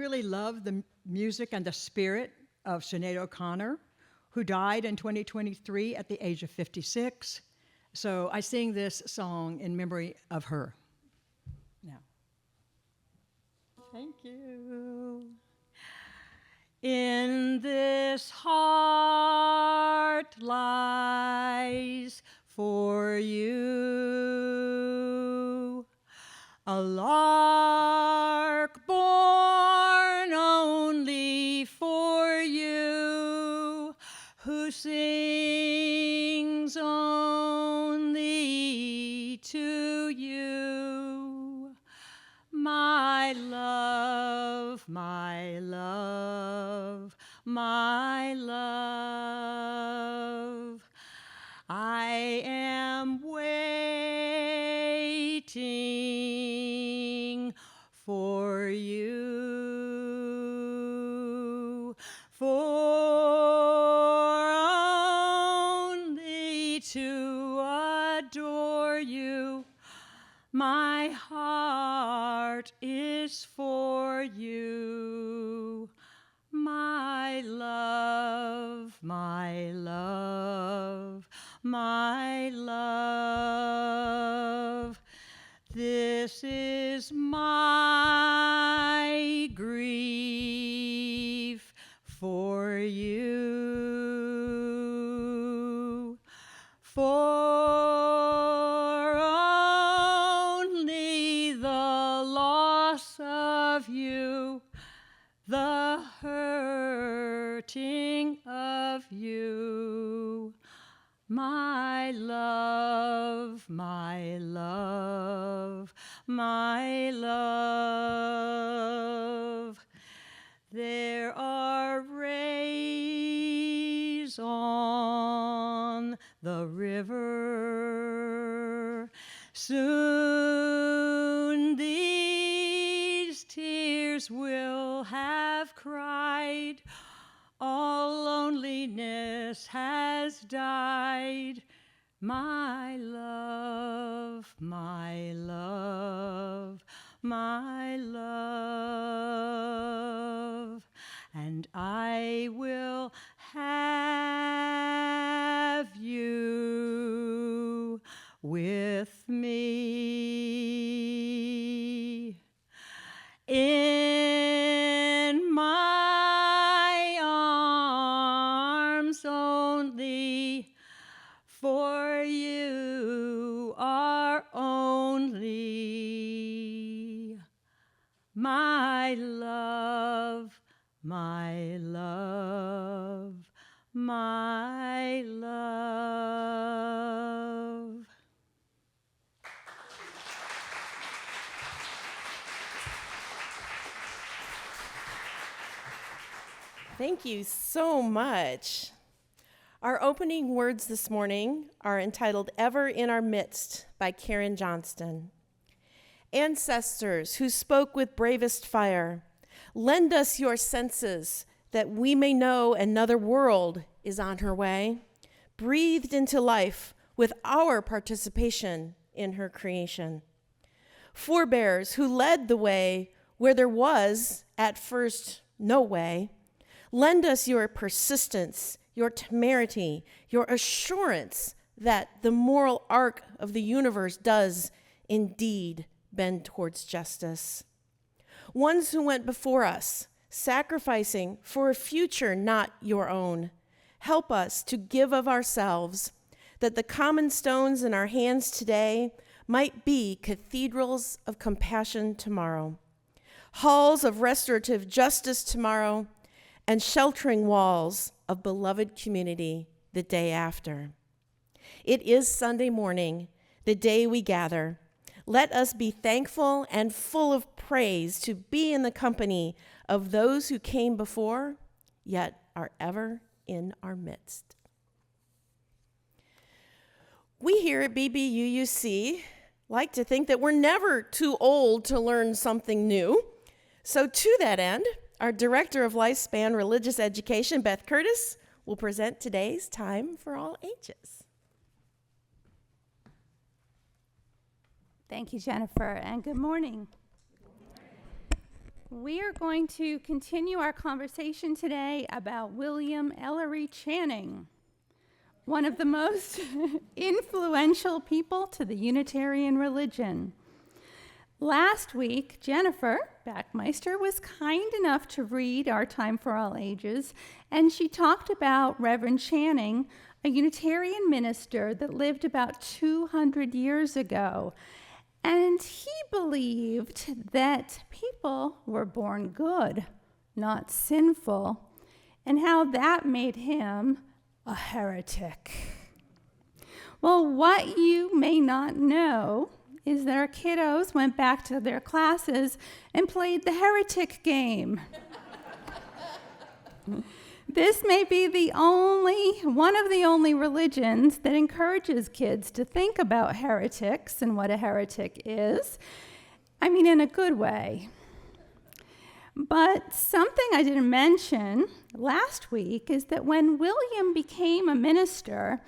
really love the music and the spirit of Sinead O'Connor, who died in 2023 at the age of 56. So I sing this song in memory of her. Now, thank you. In this heart lies for you a lark born only for you, who sings only to you. My love, my love, my love, I am waiting for you, for only to adore you. My heart is for you, my love, my love, my love. This is my grief for you, for only the loss of you, the hurting of you. My love, my love, my love. There are rays on the river. Soon these tears will have cried. All loneliness has died. My love, my love, my love. And I will have you with me in my arms only, for you are only my love, my love, my love. Thank you so much. Our opening words this morning are entitled Ever in Our Midst by Karen Johnston. Ancestors who spoke with bravest fire, lend us your senses that we may know another world is on her way, breathed into life with our participation in her creation. Forebears who led the way where there was, at first, no way, lend us your persistence, your temerity, your assurance that the moral arc of the universe does indeed bend towards justice. Ones who went before us, sacrificing for a future not your own, help us to give of ourselves, that the common stones in our hands today might be cathedrals of compassion tomorrow, halls of restorative justice tomorrow, and sheltering walls of beloved community the day after. It is Sunday morning, the day we gather. Let us be thankful and full of praise to be in the company of those who came before, yet are ever in our midst. We here at BBUUC like to think that we're never too old to learn something new. So to that end, our Director of Lifespan Religious Education, Beth Curtis, will present today's Time for All Ages. Thank you, Jennifer, and good morning. We are going to continue our conversation today about William Ellery Channing, one of the most influential people to the Unitarian religion. Last week, Jennifer Bacmeister was kind enough to read Our Time for All Ages, and she talked about Reverend Channing, a Unitarian minister that lived about 200 years ago. And he believed that people were born good, not sinful, and how that made him a heretic. Well, what you may not know is that our kiddos went back to their classes and played the heretic game. This may be one of the only religions that encourages kids to think about heretics and what a heretic is. I mean, in a good way. But something I didn't mention last week is that when William became a minister,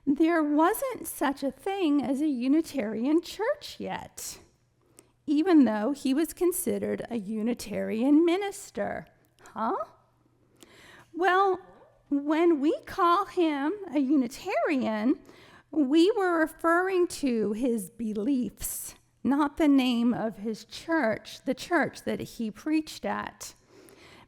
there wasn't such a thing as a Unitarian church yet, even though he was considered a Unitarian minister. Huh? Well, when we call him a Unitarian, we were referring to his beliefs, not the name of his church, the church that he preached at.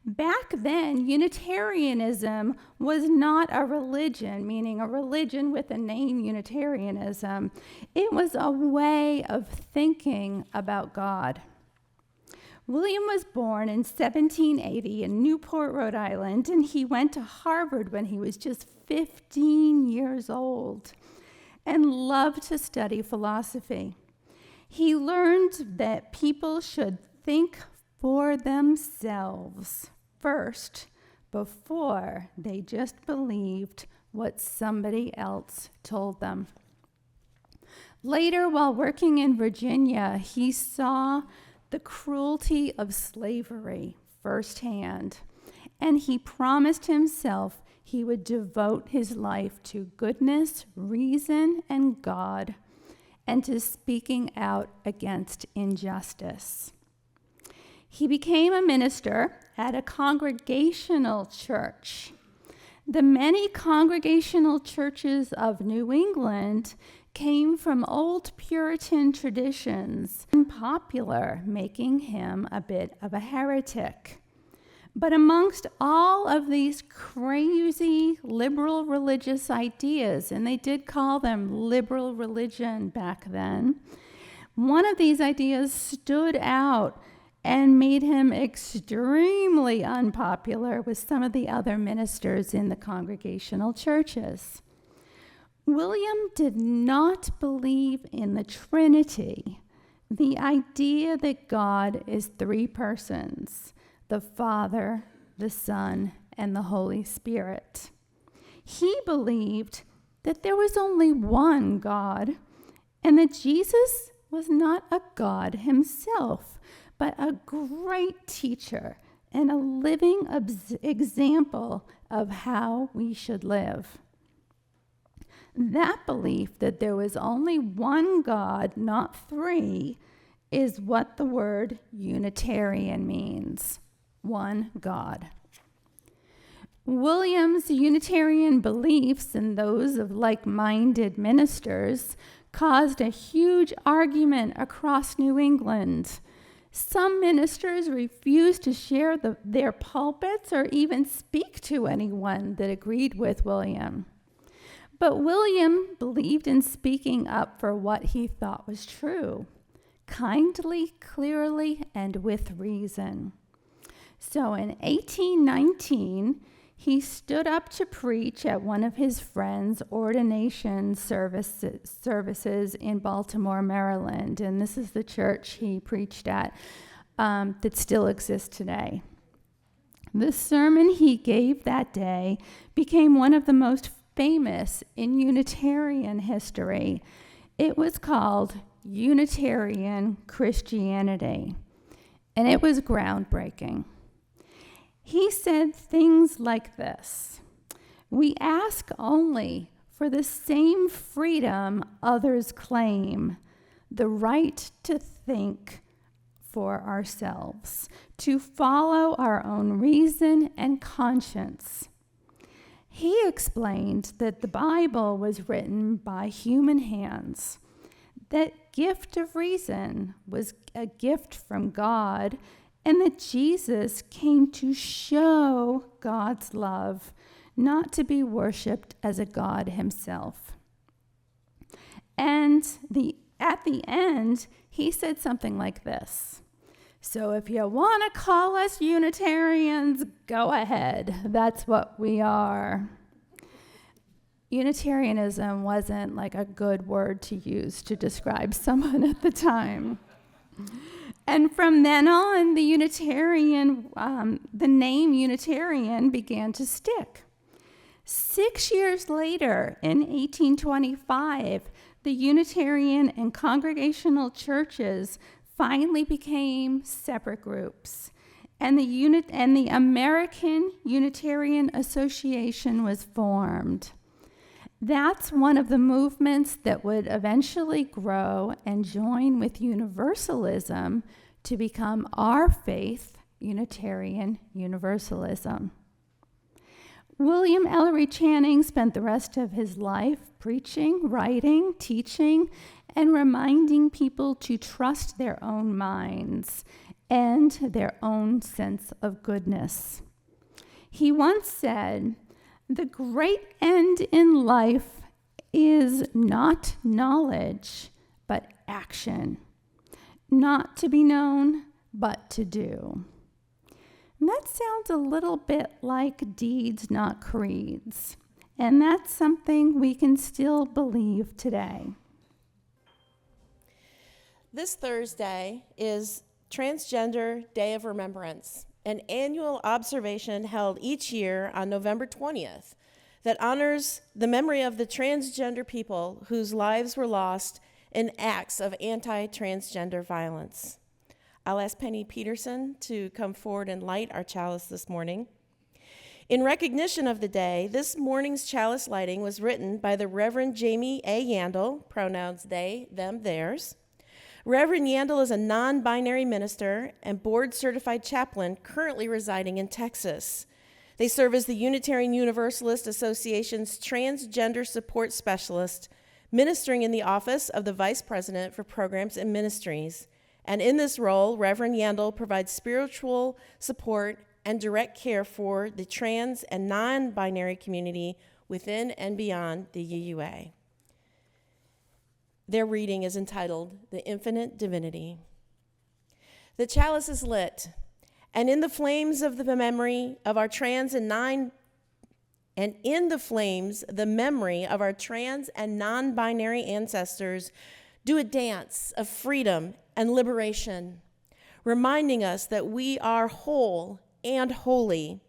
Back then, Unitarianism was not a religion, meaning a religion with a name Unitarianism. It was a way of thinking about God. William was born in 1780 in Newport, Rhode Island, and he went to Harvard when he was just 15 years old and loved to study philosophy. He learned that people should think for themselves first before they just believed what somebody else told them. Later, while working in Virginia, he saw the cruelty of slavery firsthand, and he promised himself he would devote his life to goodness, reason, and God, and to speaking out against injustice. He became a minister at a Congregational church. The many Congregational churches of New England came from old Puritan traditions, unpopular, making him a bit of a heretic. But amongst all of these crazy liberal religious ideas, and they did call them liberal religion back then, one of these ideas stood out and made him extremely unpopular with some of the other ministers in the Congregational churches. William did not believe in the Trinity, the idea that God is three persons, the Father, the Son, and the Holy Spirit. He believed that there was only one God, and that Jesus was not a God himself, but a great teacher and a living example of how we should live. That belief that there was only one God, not three, is what the word Unitarian means, one God. William's Unitarian beliefs and those of like-minded ministers caused a huge argument across New England. Some ministers refused to share their pulpits or even speak to anyone that agreed with William. But William believed in speaking up for what he thought was true, kindly, clearly, and with reason. So in 1819, he stood up to preach at one of his friends' ordination services in Baltimore, Maryland. And this is the church he preached at that still exists today. The sermon he gave that day became one of the most famous in Unitarian history. It was called Unitarian Christianity, and it was groundbreaking. He said things like this: "We ask only for the same freedom others claim, the right to think for ourselves, to follow our own reason and conscience. He explained that the Bible was written by human hands, that gift of reason was a gift from God, and that Jesus came to show God's love, not to be worshipped as a God himself. And at the end, he said something like this: "So if you want to call us Unitarians, go ahead. That's what we are." Unitarianism wasn't like a good word to use to describe someone at the time. And from then on, the name Unitarian began to stick. 6 years later, in 1825, the Unitarian and Congregational churches finally became separate groups, and the American Unitarian Association was formed. That's one of the movements that would eventually grow and join with Universalism to become our faith, Unitarian Universalism. William Ellery Channing spent the rest of his life preaching, writing, teaching, and reminding people to trust their own minds and their own sense of goodness. He once said, "The great end in life is not knowledge, but action. Not to be known, but to do." And that sounds a little bit like deeds, not creeds. And that's something we can still believe today. This Thursday is Transgender Day of Remembrance, an annual observation held each year on November 20th that honors the memory of the transgender people whose lives were lost in acts of anti-transgender violence. I'll ask Penny Peterson to come forward and light our chalice this morning. In recognition of the day, this morning's chalice lighting was written by the Reverend Jamie A. Yandel, pronouns they, them, theirs. Reverend Yandel is a non-binary minister and board-certified chaplain currently residing in Texas. They serve as the Unitarian Universalist Association's transgender support specialist, ministering in the office of the Vice President for Programs and Ministries. And in this role, Reverend Yandel provides spiritual support and direct care for the trans and non-binary community within and beyond the UUA. Their reading is entitled, "The Infinite Divinity." The chalice is lit, and in the flames of the memory of our trans and non-binary ancestors do a dance of freedom and liberation, reminding us that we are whole and holy.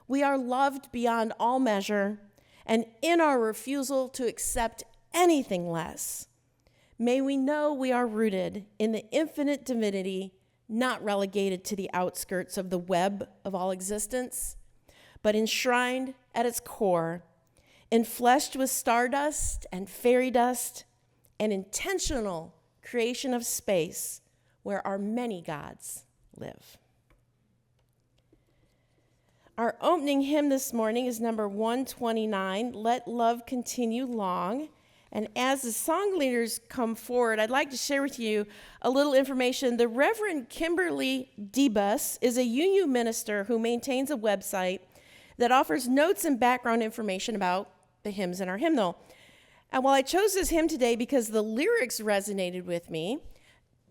We are loved beyond all measure, and in our refusal to accept anything less, may we know we are rooted in the infinite divinity, not relegated to the outskirts of the web of all existence, but enshrined at its core, enfleshed with stardust and fairy dust, an intentional creation of space where our many gods live. Our opening hymn this morning is number 129, "Let Love Continue Long." And as the song leaders come forward, I'd like to share with you a little information. The Reverend Kimberly Debus is a UU minister who maintains a website that offers notes and background information about the hymns in our hymnal. And while I chose this hymn today because the lyrics resonated with me,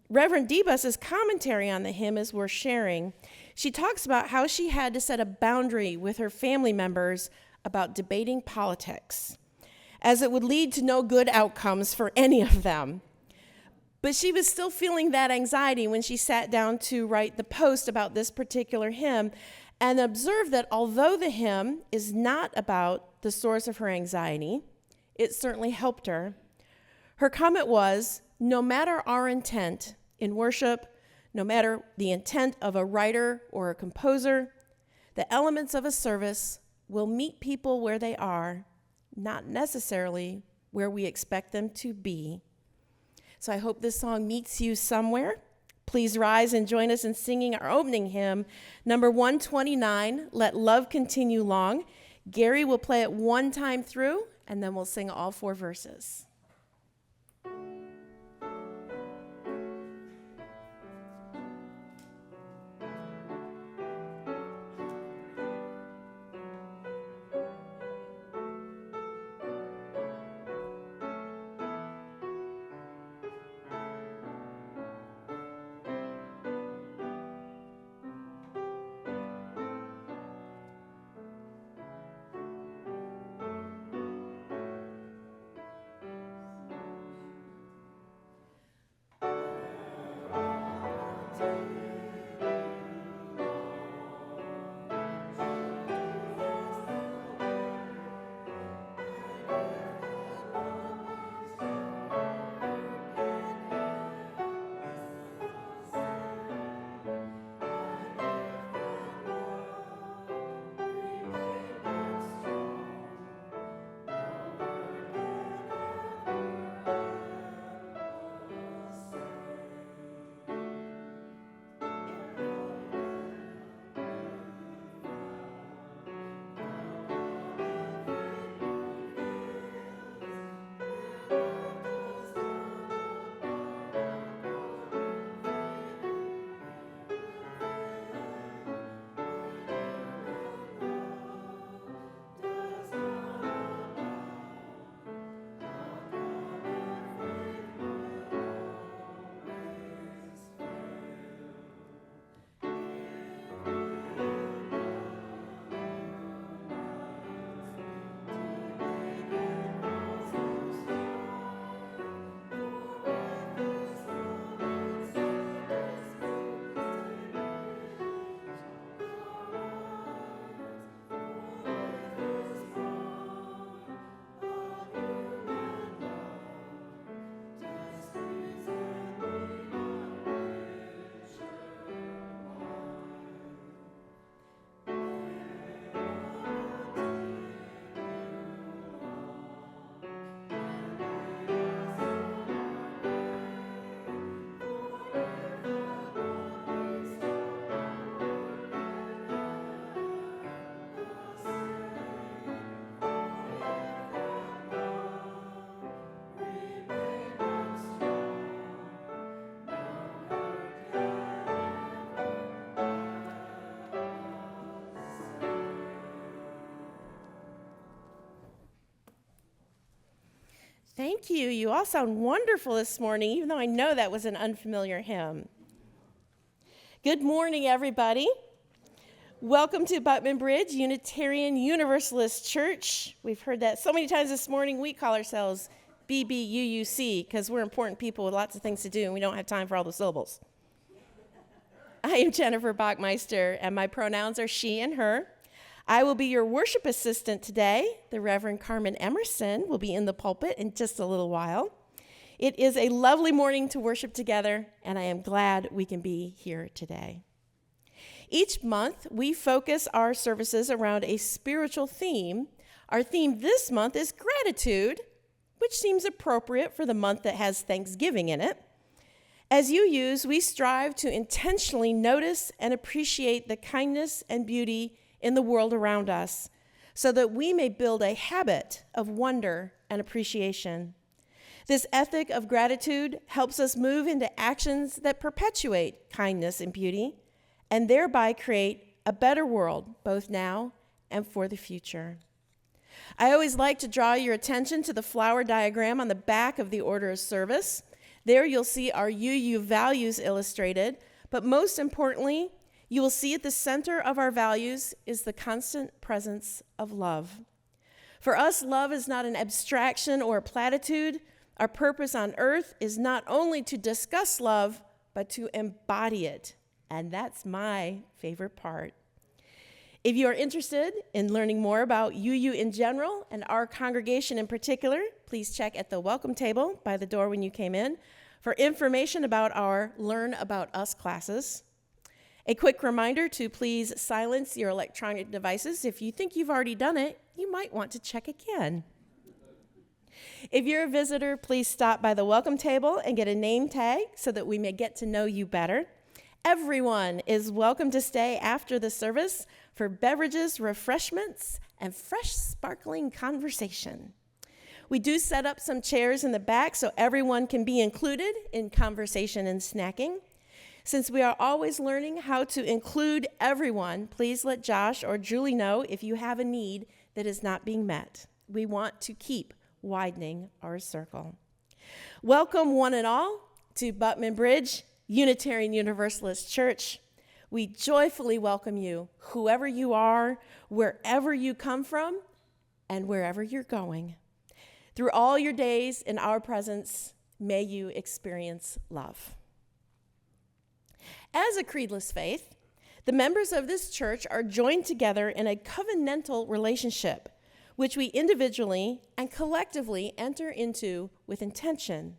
Reverend Debus's commentary on the hymn is worth sharing. She talks about how she had to set a boundary with her family members about debating politics, as it would lead to no good outcomes for any of them. But she was still feeling that anxiety when she sat down to write the post about this particular hymn, and observed that although the hymn is not about the source of her anxiety, it certainly helped her. Her comment was, no matter our intent in worship, no matter the intent of a writer or a composer, the elements of a service will meet people where they are, not necessarily where we expect them to be. So I hope this song meets you somewhere, Please rise and join us in singing our opening hymn, number 129, Let Love Continue Long. Gary will play it one time through, and then we'll sing all 4 verses. Thank you. You all sound wonderful this morning, even though I know that was an unfamiliar hymn. Good morning, everybody. Welcome to Buttman Bridge Unitarian Universalist Church. We've heard that so many times this morning. We call ourselves BBUUC because we're important people with lots of things to do, and we don't have time for all the syllables. I am Jennifer Bacmeister, and my pronouns are she and her. I will be your worship assistant today. The Reverend Carmen Emerson will be in the pulpit in just a little while. It is a lovely morning to worship together, and I am glad we can be here today. Each month, we focus our services around a spiritual theme. Our theme this month is gratitude, which seems appropriate for the month that has Thanksgiving in it. As UUs, we strive to intentionally notice and appreciate the kindness and beauty in the world around us so that we may build a habit of wonder and appreciation. This ethic of gratitude helps us move into actions that perpetuate kindness and beauty and thereby create a better world, both now and for the future. I always like to draw your attention to the flower diagram on the back of the order of service. There you'll see our UU values illustrated, but most importantly, you will see at the center of our values is the constant presence of love. For us, love is not an abstraction or a platitude. Our purpose on earth is not only to discuss love, but to embody it. And that's my favorite part. If you are interested in learning more about UU in general and our congregation in particular, please check at the welcome table by the door when you came in for information about our Learn About Us classes. A quick reminder to please silence your electronic devices. If you think you've already done it, you might want to check again. If you're a visitor, please stop by the welcome table and get a name tag so that we may get to know you better. Everyone is welcome to stay after the service for beverages, refreshments, and fresh, sparkling conversation. We do set up some chairs in the back so everyone can be included in conversation and snacking. Since we are always learning how to include everyone, please let Josh or Julie know if you have a need that is not being met. We want to keep widening our circle. Welcome, one and all, to Buttman Bridge Unitarian Universalist Church. We joyfully welcome you, whoever you are, wherever you come from, and wherever you're going. Through all your days in our presence, may you experience love. As a creedless faith, the members of this church are joined together in a covenantal relationship, which we individually and collectively enter into with intention.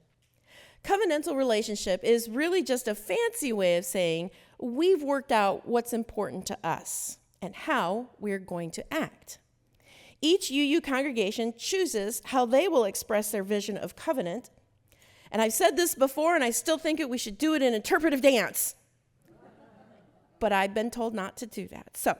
Covenantal relationship is really just a fancy way of saying we've worked out what's important to us and how we're going to act. Each UU congregation chooses how they will express their vision of covenant. And I've said this before, and I still think we should do it in interpretive dance. But I've been told not to do that. So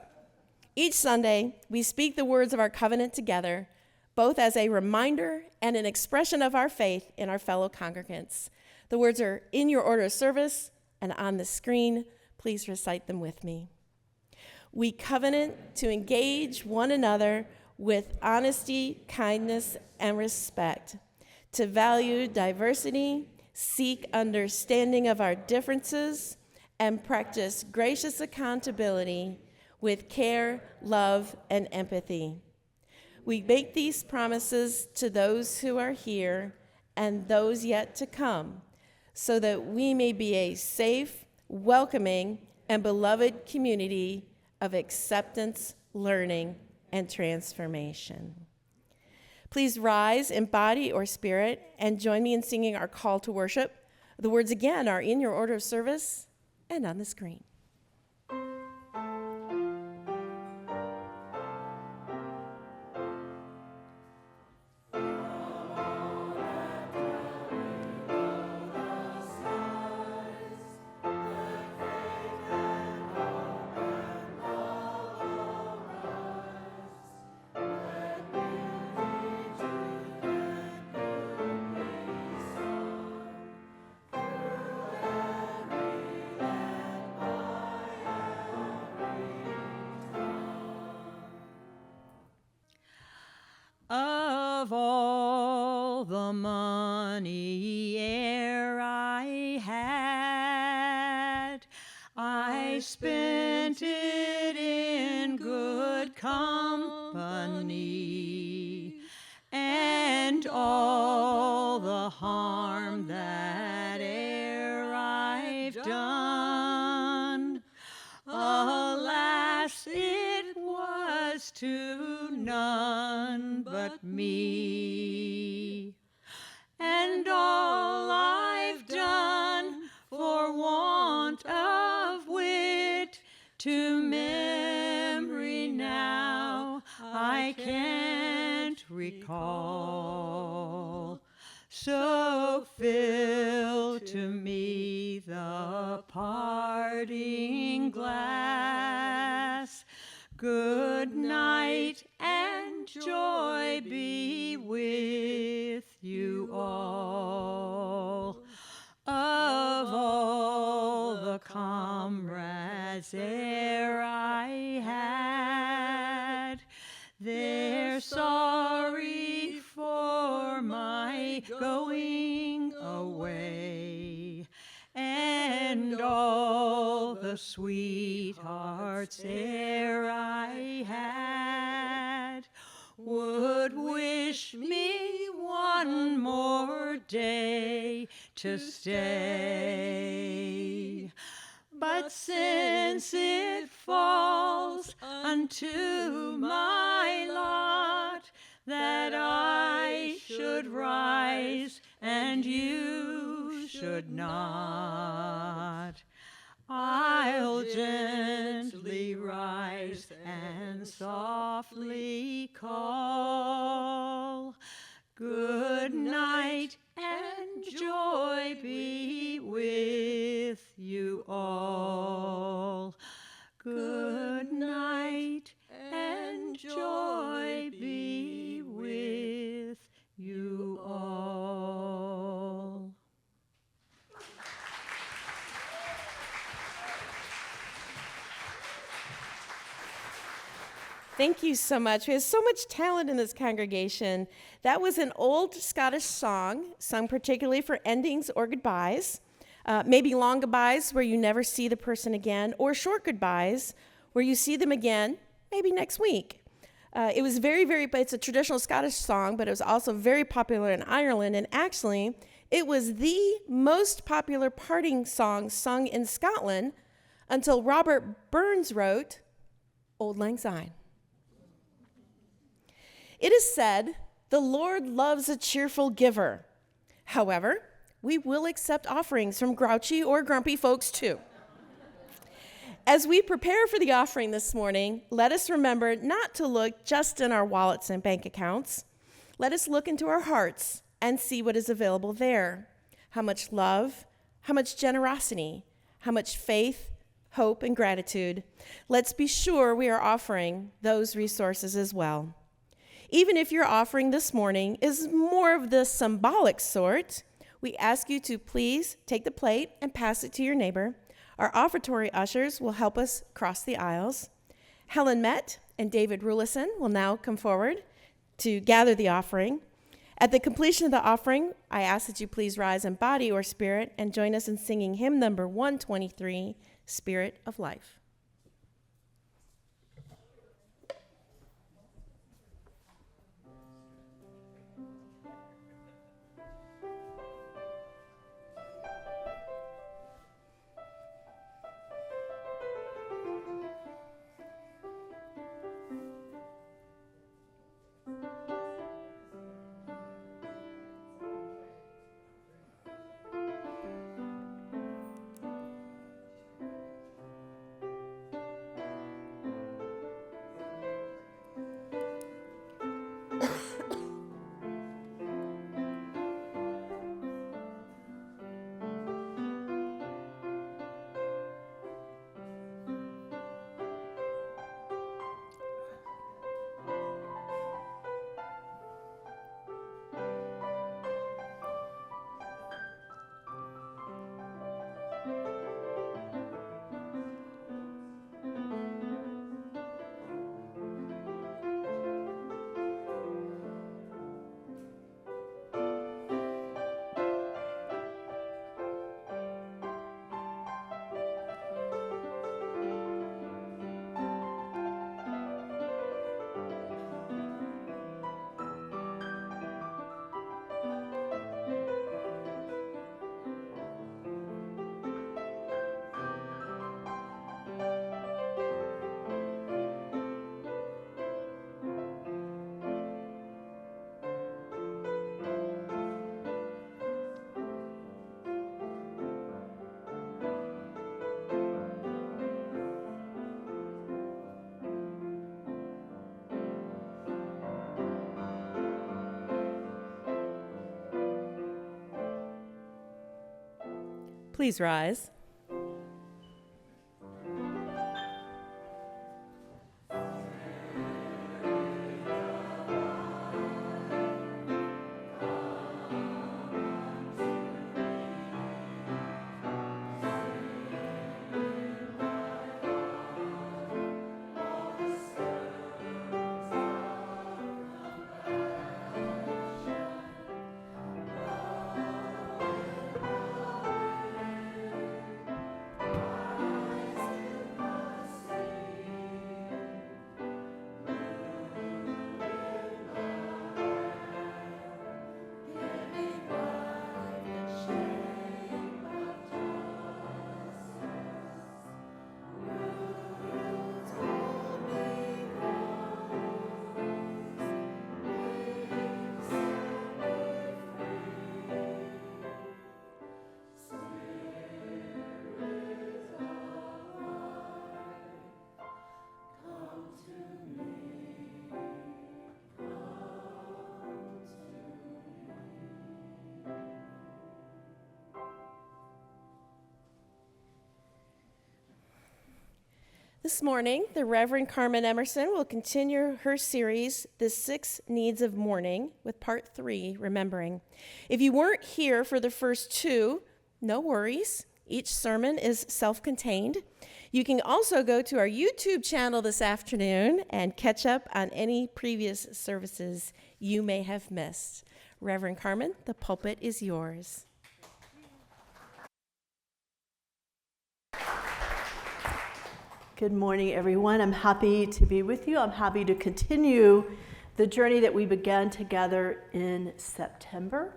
each Sunday, we speak the words of our covenant together, both as a reminder and an expression of our faith in our fellow congregants. The words are in your order of service and on the screen. Please recite them with me. We covenant to engage one another with honesty, kindness, and respect, to value diversity, seek understanding of our differences, and practice gracious accountability with care, love, and empathy. We make these promises to those who are here and those yet to come, so that we may be a safe, welcoming, and beloved community of acceptance, learning, and transformation. Please rise in body or spirit and join me in singing our call to worship. The words again are in your order of service and on the screen. Of all the money e'er I had, I spent it in good company, and all the harm that e'er I've done, alas, it was to none but me. And all I've done for want of wit, to memory now I can't recall. So fill to me the parting glass. Good night and joy be with you all. Of all the comrades e'er I had, they're sorry for my going away, and all the sweethearts e'er I had would wish me one more day to stay. But since it falls unto my lot that I should rise and you should not, I'll gently rise and softly call, Good night, and joy be with you all. Good night, and joy be with you all. Thank you so much. We have so much talent in this congregation. That was an old Scottish song, sung particularly for endings or goodbyes. Maybe long goodbyes where you never see the person again, or short goodbyes where you see them again, maybe next week. It was it's a traditional Scottish song, but it was also very popular in Ireland, and actually, it was the most popular parting song sung in Scotland until Robert Burns wrote Auld Lang Syne. It is said, the Lord loves a cheerful giver. However, we will accept offerings from grouchy or grumpy folks too. As we prepare for the offering this morning, let us remember not to look just in our wallets and bank accounts. Let us look into our hearts and see what is available there. How much love, how much generosity, how much faith, hope, and gratitude. Let's be sure we are offering those resources as well. Even if your offering this morning is more of the symbolic sort, we ask you to please take the plate and pass it to your neighbor. Our offertory ushers will help us cross the aisles. Helen Met and David Rulison will now come forward to gather the offering. At the completion of the offering, I ask that you please rise in body or spirit and join us in singing hymn number 123, Spirit of Life. Please rise. This morning, the Reverend Carmen Emerson will continue her series, The 6 Needs of Mourning, with part 3, Remembering. If you weren't here for the first 2, no worries. Each sermon is self-contained. You can also go to our YouTube channel this afternoon and catch up on any previous services you may have missed. Reverend Carmen, the pulpit is yours. Good morning, everyone. I'm happy to be with you. I'm happy to continue the journey that we began together in September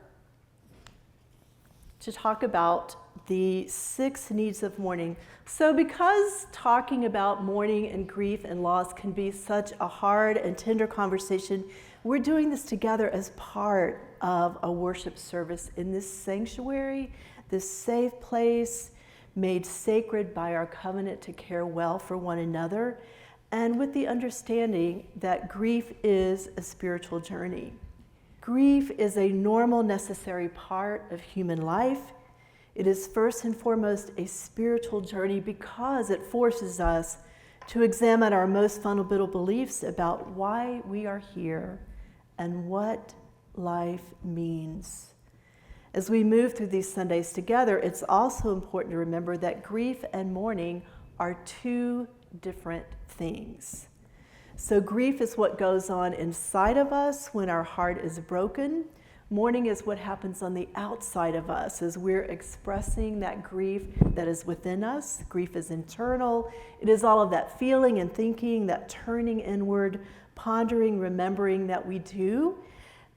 to talk about the 6 needs of mourning. So because talking about mourning and grief and loss can be such a hard and tender conversation, we're doing this together as part of a worship service in this sanctuary, this safe place, made sacred by our covenant to care well for one another, and with the understanding that grief is a spiritual journey. Grief is a normal, necessary part of human life. It is first and foremost a spiritual journey because it forces us to examine our most fundamental beliefs about why we are here and what life means. As we move through these Sundays together, it's also important to remember that grief and mourning are 2 different things. So grief is what goes on inside of us when our heart is broken. Mourning is what happens on the outside of us as we're expressing that grief that is within us. Grief is internal. It is all of that feeling and thinking, that turning inward, pondering, remembering that we do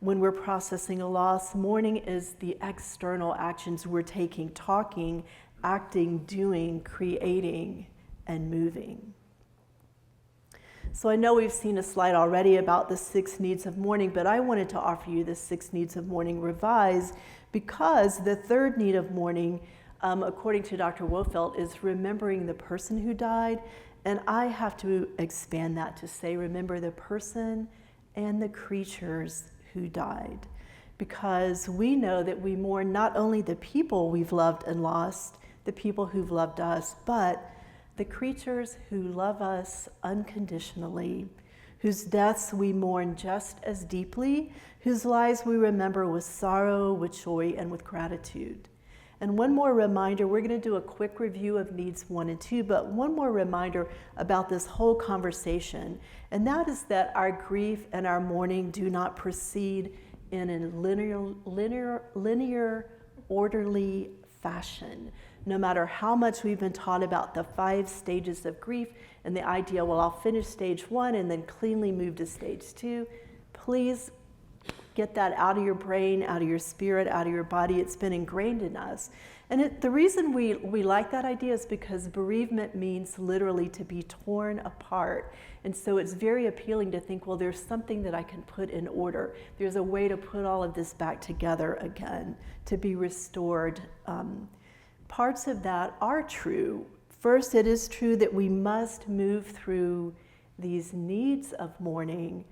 when we're processing a loss. Mourning is the external actions we're taking, talking, acting, doing, creating, and moving. So I know we've seen a slide already about the 6 needs of mourning, but I wanted to offer you the 6 needs of mourning revised because the 3rd need of mourning, according to Dr. Wofelt, is remembering the person who died. And I have to expand that to say, remember the person and the creatures who died, because we know that we mourn not only the people we've loved and lost, the people who've loved us, but the creatures who love us unconditionally, whose deaths we mourn just as deeply, whose lives we remember with sorrow, with joy, and with gratitude. And one more reminder, we're going to do a quick review of needs 1 and 2, but one more reminder about this whole conversation, and that is that our grief and our mourning do not proceed in a linear, orderly fashion. No matter how much we've been taught about the 5 stages of grief and the idea, well, I'll finish stage 1 and then cleanly move to stage 2, please get that out of your brain, out of your spirit, out of your body. It's been ingrained in us. And the reason we like that idea is because bereavement means literally to be torn apart. And so it's very appealing to think, well, there's something that I can put in order. There's a way to put all of this back together again, to be restored. Parts of that are true. First, it is true that we must move through these needs of mourning,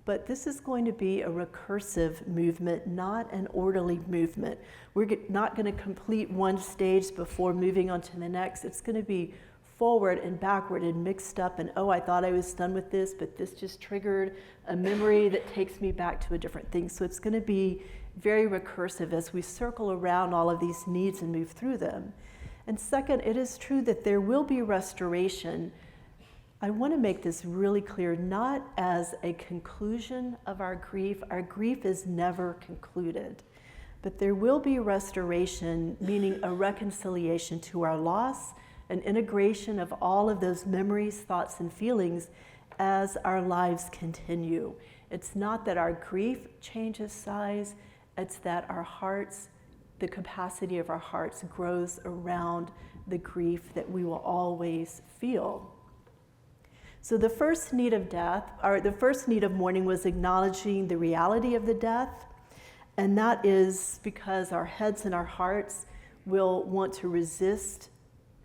but this is going to be a recursive movement, not an orderly movement. We're not going to complete one stage before moving on to the next. It's going to be forward and backward and mixed up, and I thought I was done with this, but this just triggered a memory that takes me back to a different thing. So it's going to be very recursive as we circle around all of these needs and move through them. And second, it is true that there will be restoration. I want to make this really clear, not as a conclusion of our grief. Our grief is never concluded, but there will be restoration, meaning a reconciliation to our loss, an integration of all of those memories, thoughts, and feelings as our lives continue. It's not that our grief changes size, it's that our hearts, the capacity of our hearts grows around the grief that we will always feel. So the first need of mourning was acknowledging the reality of the death, and that is because our heads and our hearts will want to resist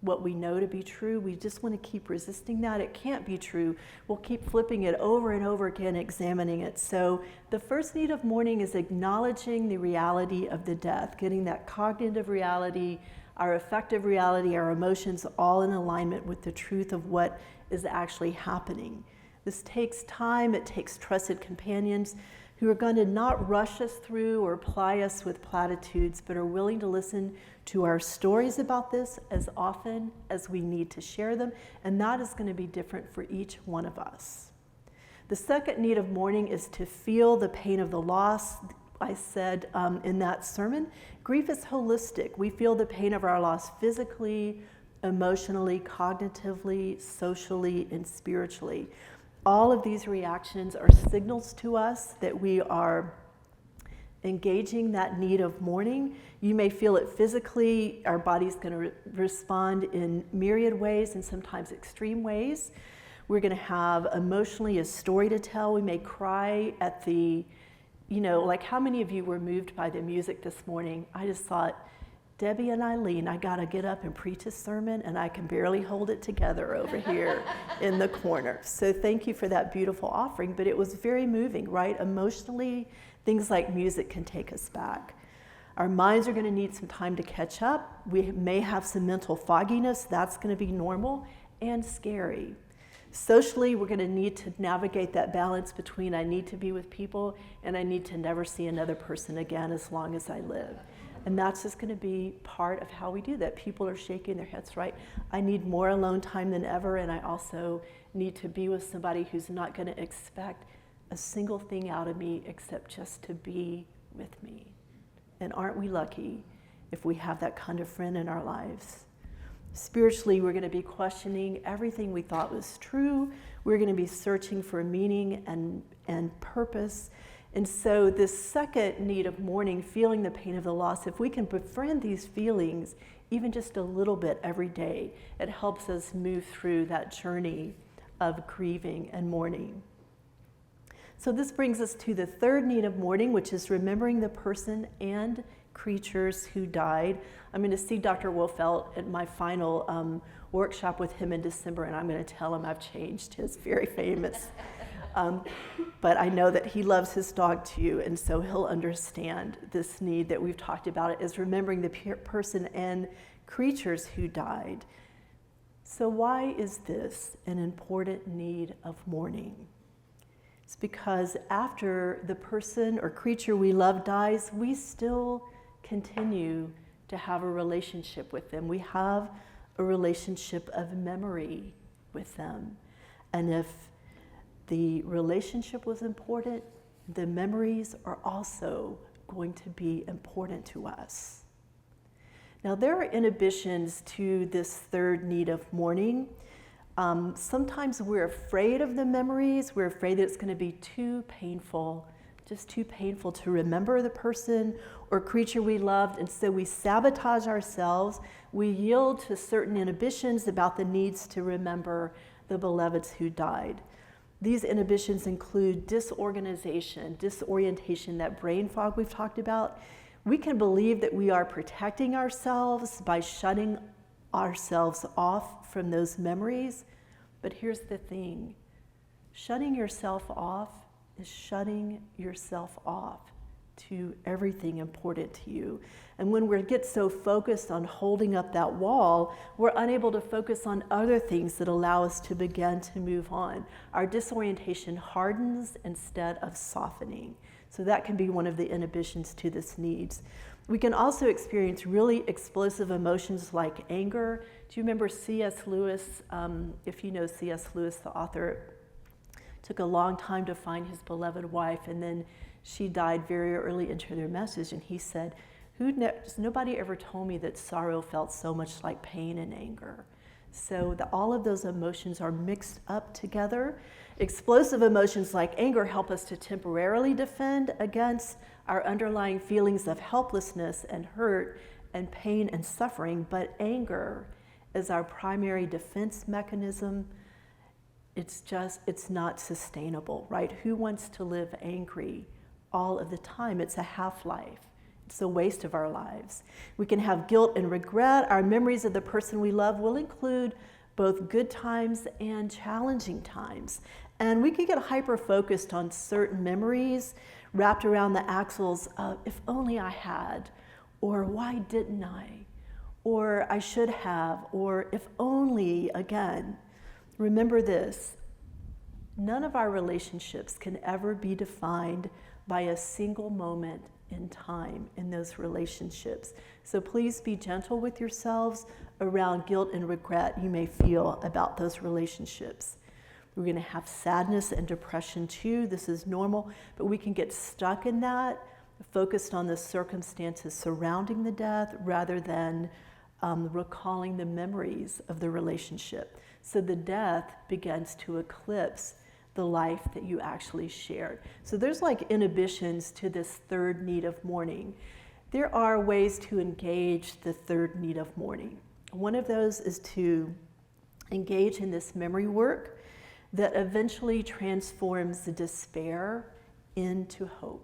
what we know to be true. We just want to keep resisting that. It can't be true. We'll keep flipping it over and over again, examining it. So the first need of mourning is acknowledging the reality of the death, getting that cognitive reality our affective reality, our emotions, all in alignment with the truth of what is actually happening. This takes time, it takes trusted companions who are going to not rush us through or ply us with platitudes, but are willing to listen to our stories about this as often as we need to share them, and that is going to be different for each one of us. The second need of mourning is to feel the pain of the loss. I said in that sermon, grief is holistic. We feel the pain of our loss physically, emotionally, cognitively, socially, and spiritually. All of these reactions are signals to us that we are engaging that need of mourning. You may feel it physically. Our body's going to respond in myriad ways and sometimes extreme ways. We're going to have emotionally a story to tell. We may cry at the, like how many of you were moved by the music this morning? I just thought, Debby and Eileen, I got to get up and preach a sermon, and I can barely hold it together over here in the corner. So thank you for that beautiful offering, but it was very moving, right? Emotionally, things like music can take us back. Our minds are going to need some time to catch up. We may have some mental fogginess. That's going to be normal and scary. Socially, we're going to need to navigate that balance between I need to be with people and I need to never see another person again as long as I live. And that's just going to be part of how we do that. People are shaking their heads, right? I need more alone time than ever, and I also need to be with somebody who's not going to expect a single thing out of me except just to be with me. And aren't we lucky if we have that kind of friend in our lives? Spiritually, we're going to be questioning everything we thought was true. We're going to be searching for meaning and purpose. And so this second need of mourning, feeling the pain of the loss, if we can befriend these feelings even just a little bit every day, it helps us move through that journey of grieving and mourning. So this brings us to the third need of mourning, which is remembering the person and creatures who died. I'm going to see Dr. Wolfelt at my final workshop with him in December, and I'm going to tell him I've changed his very famous but I know that he loves his dog too, and so he'll understand this need that we've talked about. It is remembering the person and creatures who died. So why is this an important need of mourning? It's because after the person or creature we love dies, we still continue to have a relationship with them. We have a relationship of memory with them. And if the relationship was important, the memories are also going to be important to us. Now, there are inhibitions to this third need of mourning. Sometimes we're afraid of the memories. We're afraid that it's going to be too painful, just too painful to remember the person or creature we loved, and so we sabotage ourselves. We yield to certain inhibitions about the needs to remember the beloveds who died. These inhibitions include disorganization, disorientation, that brain fog we've talked about. We can believe that we are protecting ourselves by shutting ourselves off from those memories. But here's the thing. Shutting yourself off is shutting yourself off to everything important to you. And when we get so focused on holding up that wall, we're unable to focus on other things that allow us to begin to move on. Our disorientation hardens instead of softening. So that can be one of the inhibitions to this needs. We can also experience really explosive emotions like anger. Do you remember C.S. Lewis? If you know C.S. Lewis, the author, took a long time to find his beloved wife, and then she died very early into their message, and he said, nobody ever told me that sorrow felt so much like pain and anger. So all of those emotions are mixed up together. Explosive emotions like anger help us to temporarily defend against our underlying feelings of helplessness and hurt and pain and suffering, but anger is our primary defense mechanism. It's not sustainable, right? Who wants to live angry all of the time? It's a half-life. It's a waste of our lives. We can have guilt and regret. Our memories of the person we love will include both good times and challenging times. And we can get hyper-focused on certain memories wrapped around the axles of, if only I had, or why didn't I, or I should have, or if only again. Remember this, none of our relationships can ever be defined by a single moment in time in those relationships. So please be gentle with yourselves around guilt and regret you may feel about those relationships. We're going to have sadness and depression too. This is normal, but we can get stuck in that, focused on the circumstances surrounding the death rather than recalling the memories of the relationship. So the death begins to eclipse the life that you actually shared. So there's like inhibitions to this third need of mourning. There are ways to engage the third need of mourning. One of those is to engage in this memory work that eventually transforms the despair into hope.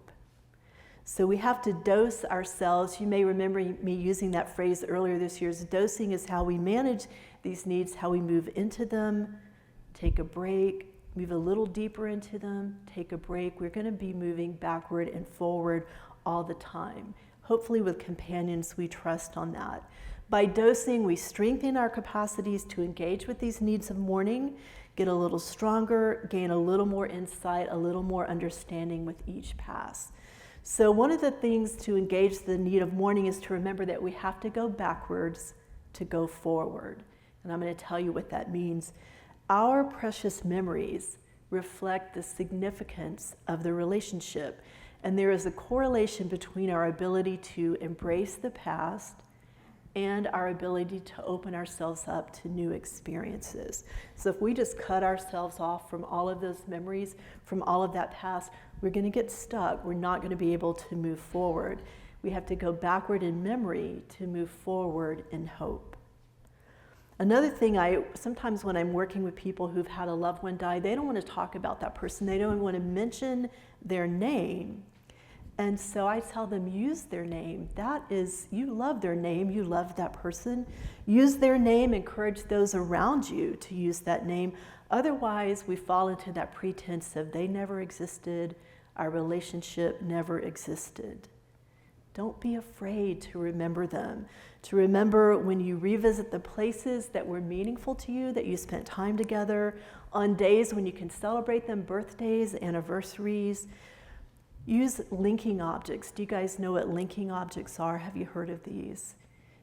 So we have to dose ourselves. You may remember me using that phrase earlier this year. Dosing is how we manage these needs, how we move into them, take a break, move a little deeper into them, take a break. We're going to be moving backward and forward all the time, hopefully with companions we trust on that. By dosing, we strengthen our capacities to engage with these needs of mourning, get a little stronger, gain a little more insight, a little more understanding with each pass. So one of the things to engage the need of mourning is to remember that we have to go backwards to go forward. And I'm going to tell you what that means. Our precious memories reflect the significance of the relationship. And there is a correlation between our ability to embrace the past and our ability to open ourselves up to new experiences. So if we just cut ourselves off from all of those memories, from all of that past, we're going to get stuck. We're not going to be able to move forward. We have to go backward in memory to move forward in hope. Another thing, sometimes when I'm working with people who've had a loved one die, they don't want to talk about that person. They don't want to mention their name. And so I tell them, use their name. That is, you love their name, you love that person. Use their name, encourage those around you to use that name. Otherwise, we fall into that pretense of they never existed, our relationship never existed. Don't be afraid to remember them, to remember when you revisit the places that were meaningful to you, that you spent time together, on days when you can celebrate them, birthdays, anniversaries. Use linking objects. Do you guys know what linking objects are? Have you heard of these?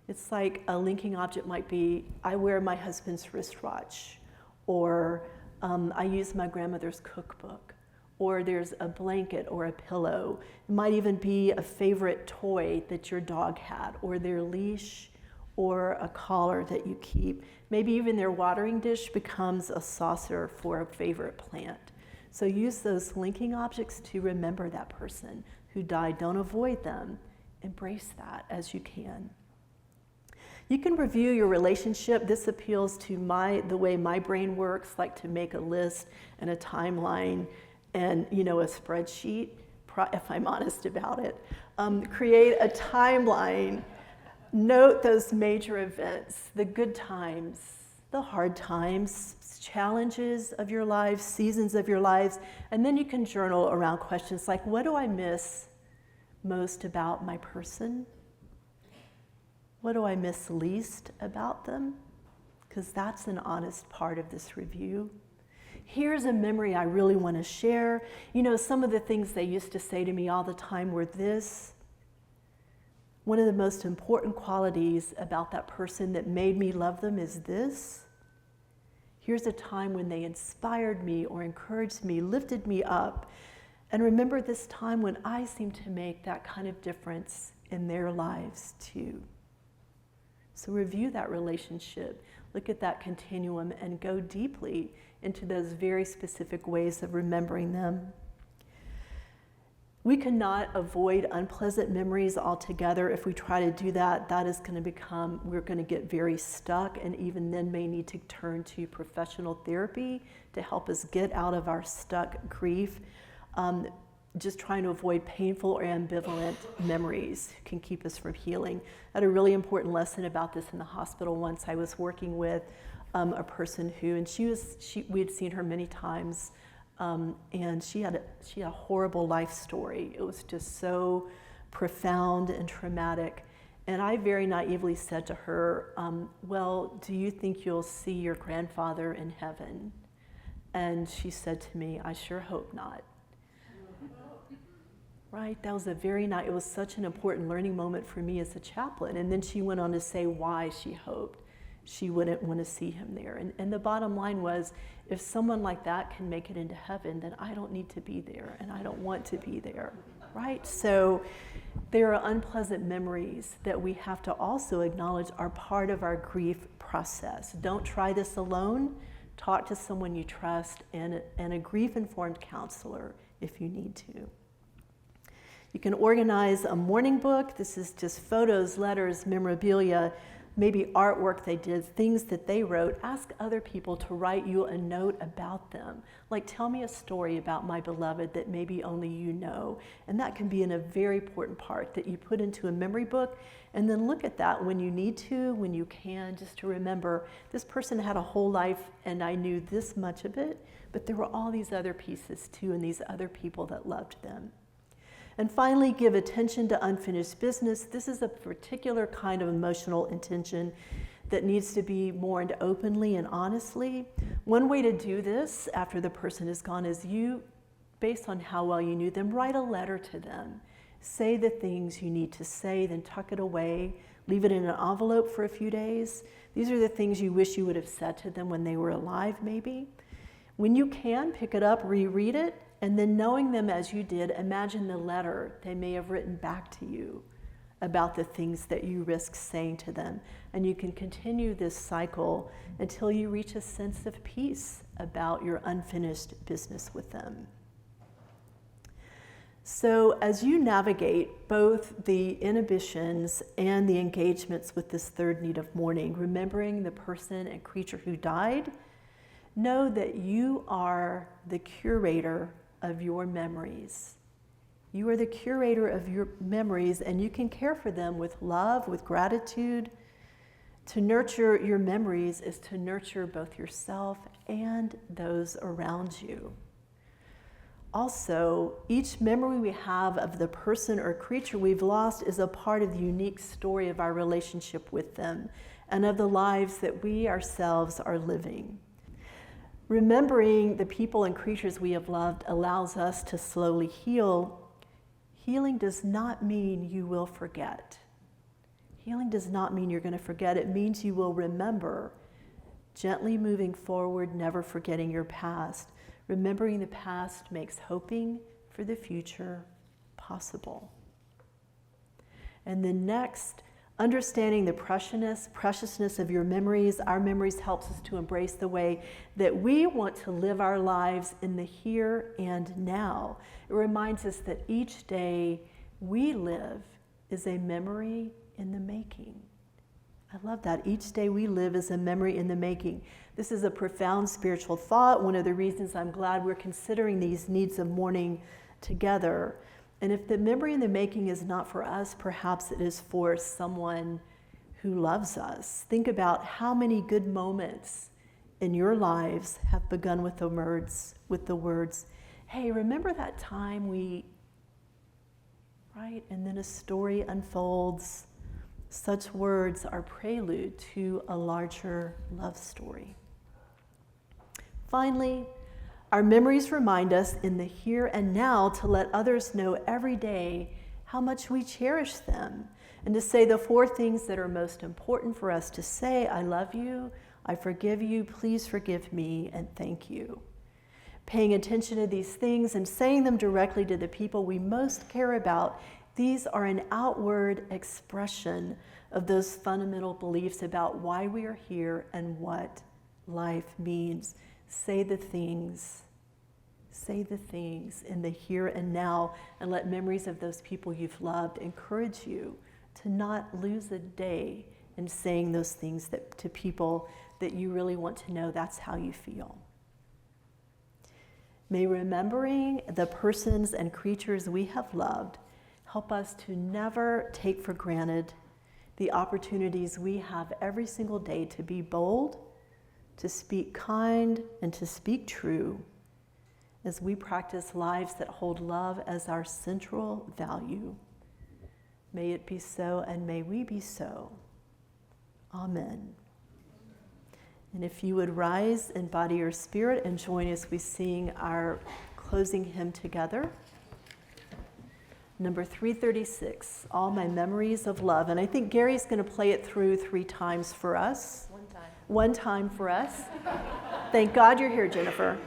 It's like a linking object might be, I wear my husband's wristwatch, or I use my grandmother's cookbook, or there's a blanket or a pillow. It might even be a favorite toy that your dog had, or their leash, or a collar that you keep. Maybe even their watering dish becomes a saucer for a favorite plant. So use those linking objects to remember that person who died. Don't avoid them. Embrace that as you can. You can review your relationship. This appeals to the way my brain works, like to make a list and a timeline and, a spreadsheet, if I'm honest about it. Create a timeline. Note those major events, the good times, the hard times, challenges of your lives, seasons of your lives, and then you can journal around questions like, what do I miss most about my person? What do I miss least about them? Because that's an honest part of this review. Here's a memory I really want to share. Some of the things they used to say to me all the time were this. One of the most important qualities about that person that made me love them is this. Here's a time when they inspired me or encouraged me, lifted me up. And remember this time when I seemed to make that kind of difference in their lives too. So review that relationship, look at that continuum, and go deeply into those very specific ways of remembering them. We cannot avoid unpleasant memories altogether. If we try to do that, we're going to get very stuck, and even then may need to turn to professional therapy to help us get out of our stuck grief. Just trying to avoid painful or ambivalent memories can keep us from healing. I had a really important lesson about this in the hospital once. I was working with a person who, and we had seen her many times, and she had a horrible life story. It was just so profound and traumatic. And I very naively said to her, well, do you think you'll see your grandfather in heaven? And she said to me, I sure hope not. Right? That was it was such an important learning moment for me as a chaplain. And then she went on to say why she hoped she wouldn't want to see him there. And the bottom line was, if someone like that can make it into heaven, then I don't need to be there, and I don't want to be there, right? So there are unpleasant memories that we have to also acknowledge are part of our grief process. Don't try this alone. Talk to someone you trust and a grief-informed counselor if you need to. You can organize a mourning book. This is just photos, letters, memorabilia, maybe artwork they did, things that they wrote. Ask other people to write you a note about them. Like, tell me a story about my beloved that maybe only you know. And that can be a very important part that you put into a memory book, and then look at that when you need to, when you can, just to remember, this person had a whole life and I knew this much of it, but there were all these other pieces too, and these other people that loved them. And finally, give attention to unfinished business. This is a particular kind of emotional intention that needs to be mourned openly and honestly. One way to do this after the person is gone is you, based on how well you knew them, write a letter to them. Say the things you need to say, then tuck it away. Leave it in an envelope for a few days. These are the things you wish you would have said to them when they were alive, maybe. When you can, pick it up, reread it, and then knowing them as you did, imagine the letter they may have written back to you about the things that you risk saying to them. And you can continue this cycle until you reach a sense of peace about your unfinished business with them. So as you navigate both the inhibitions and the engagements with this third need of mourning, remembering the person and creature who died, know that you are the curator of your memories. You are the curator of your memories, and you can care for them with love, with gratitude. To nurture your memories is to nurture both yourself and those around you. Also, each memory we have of the person or creature we've lost is a part of the unique story of our relationship with them and of the lives that we ourselves are living. Remembering the people and creatures we have loved allows us to slowly heal. Healing does not mean you will forget. Healing does not mean you're going to forget. It means you will remember, gently moving forward, never forgetting your past. Remembering the past makes hoping for the future possible. And then next, understanding the preciousness of your memories. Our memories helps us to embrace the way that we want to live our lives in the here and now. It reminds us that each day we live is a memory in the making. I love that. Each day we live is a memory in the making. This is a profound spiritual thought. One of the reasons I'm glad we're considering these needs of mourning together. And if the memory in the making is not for us, perhaps it is for someone who loves us. Think about how many good moments in your lives have begun with the words, hey, remember that time we, right? And then a story unfolds. Such words are prelude to a larger love story. Finally, our memories remind us in the here and now to let others know every day how much we cherish them, and to say the 4 things that are most important for us to say: I love you, I forgive you, please forgive me, and thank you. Paying attention to these things and saying them directly to the people we most care about, these are an outward expression of those fundamental beliefs about why we are here and what life means. Say the things in the here and now, and let memories of those people you've loved encourage you to not lose a day in saying those things to people that you really want to know that's how you feel. May remembering the persons and creatures we have loved help us to never take for granted the opportunities we have every single day to be bold, to speak kind, and to speak true as we practice lives that hold love as our central value. May it be so, and may we be so. Amen. And if you would rise in body or spirit and join as we sing our closing hymn together. Number 336, All My Memories of Love. And I think Gary's going to play it through 3 times for us. One time for us. Thank God you're here, Jennifer.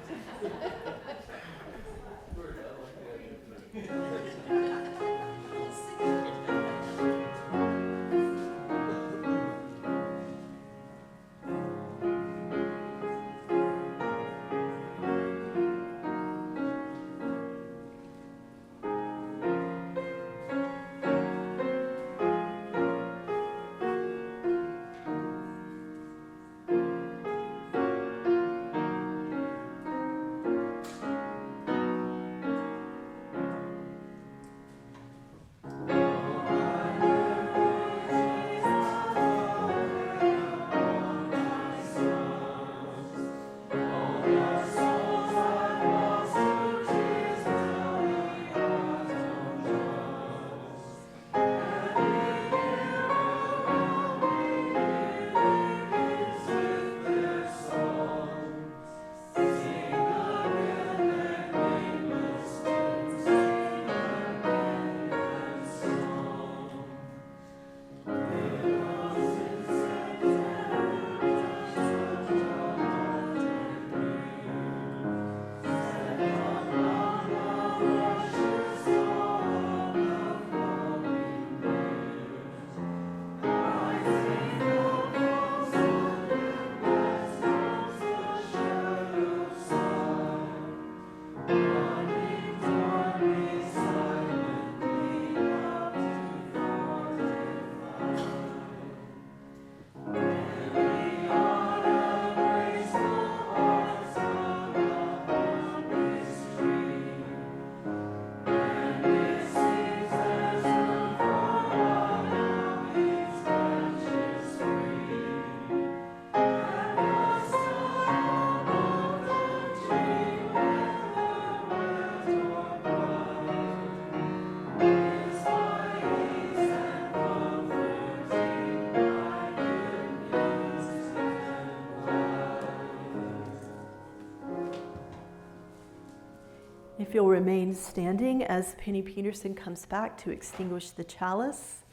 If you'll remain standing as Penny Peterson comes back to extinguish the chalice,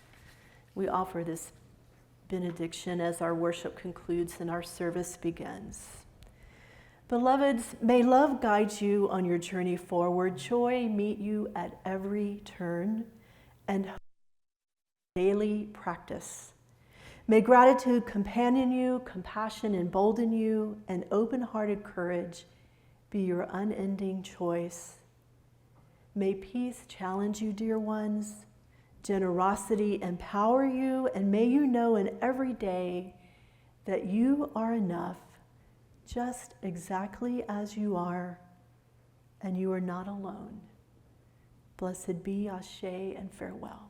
we offer this benediction as our worship concludes and our service begins. Beloveds, may love guide you on your journey forward, joy meet you at every turn, and hope daily practice. May gratitude companion you, compassion embolden you, and open-hearted courage be your unending choice. May peace challenge you, dear ones, generosity empower you, and may you know in every day that you are enough, just exactly as you are, and you are not alone. Blessed be, Ashe, and farewell.